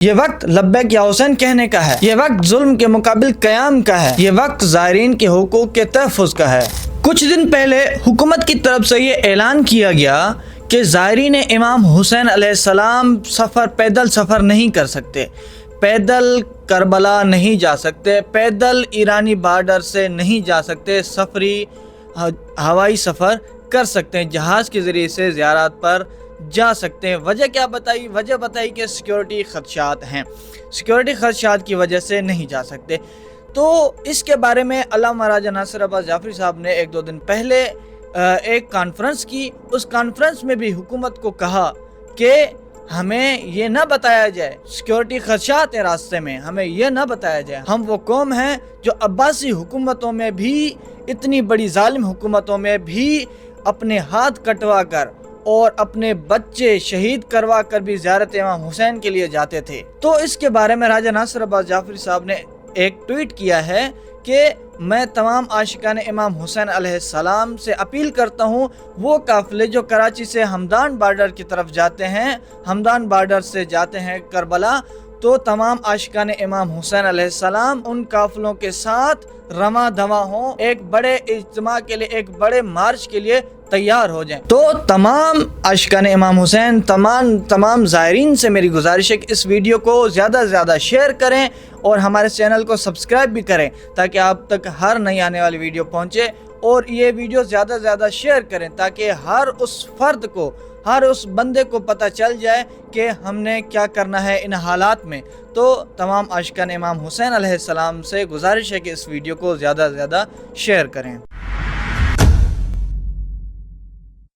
یہ وقت لبیک یا حسین کہنے کا ہے، یہ وقت ظلم کے مقابل قیام کا ہے، یہ وقت زائرین کے حقوق کے تحفظ کا ہے۔ کچھ دن پہلے حکومت کی طرف سے یہ اعلان کیا گیا کہ زائرین امام حسین علیہ السلام پیدل سفر نہیں کر سکتے، پیدل کربلا نہیں جا سکتے، پیدل ایرانی بارڈر سے نہیں جا سکتے، سفری ہوائی سفر کر سکتے ہیں، جہاز کے ذریعے سے زیارات پر جا سکتے ہیں۔ وجہ کیا بتائی؟ وجہ بتائی کہ سیکیورٹی خدشات ہیں، سیکیورٹی خدشات کی وجہ سے نہیں جا سکتے۔ تو اس کے بارے میں علامہ راجہ ناصر عباس جعفری صاحب نے 1-2 دن پہلے ایک کانفرنس کی۔ اس کانفرنس میں بھی حکومت کو کہا کہ ہمیں یہ نہ بتایا جائے، سیکیورٹی خدشات ہیں راستے میں، ہمیں یہ نہ بتایا جائے۔ ہم وہ قوم ہیں جو عباسی حکومتوں میں بھی، اتنی بڑی ظالم حکومتوں میں بھی اپنے ہاتھ کٹوا کر اور اپنے بچے شہید کروا کر بھی زیارت امام حسین کے لیے جاتے تھے۔ تو اس کے بارے میں راجہ ناصر عباس جعفری صاحب نے ایک ٹویٹ کیا ہے کہ میں تمام عاشقان امام حسین علیہ السلام سے اپیل کرتا ہوں، وہ قافلے جو کراچی سے ہمدان بارڈر کی طرف جاتے ہیں، ہمدان بارڈر سے جاتے ہیں کربلا، تو تمام عاشقان امام حسین علیہ السلام ان قافلوں کے ساتھ رواں دواں ہوں، ایک بڑے اجتماع کے لیے، ایک بڑے مارچ کے لیے تیار ہو جائیں۔ تو تمام عاشقان امام حسین، تمام زائرین سے میری گزارش ہے کہ اس ویڈیو کو زیادہ سے زیادہ شیئر کریں اور ہمارے چینل کو سبسکرائب بھی کریں تاکہ آپ تک ہر نئی آنے والی ویڈیو پہنچے، اور یہ ویڈیو زیادہ سے زیادہ شیئر کریں تاکہ ہر اس فرد کو، ہر اس بندے کو پتہ چل جائے کہ ہم نے کیا کرنا ہے ان حالات میں۔ تو تمام عاشقان امام حسین علیہ السلام سے گزارش ہے کہ اس ویڈیو کو زیادہ سے زیادہ شیئر کریں۔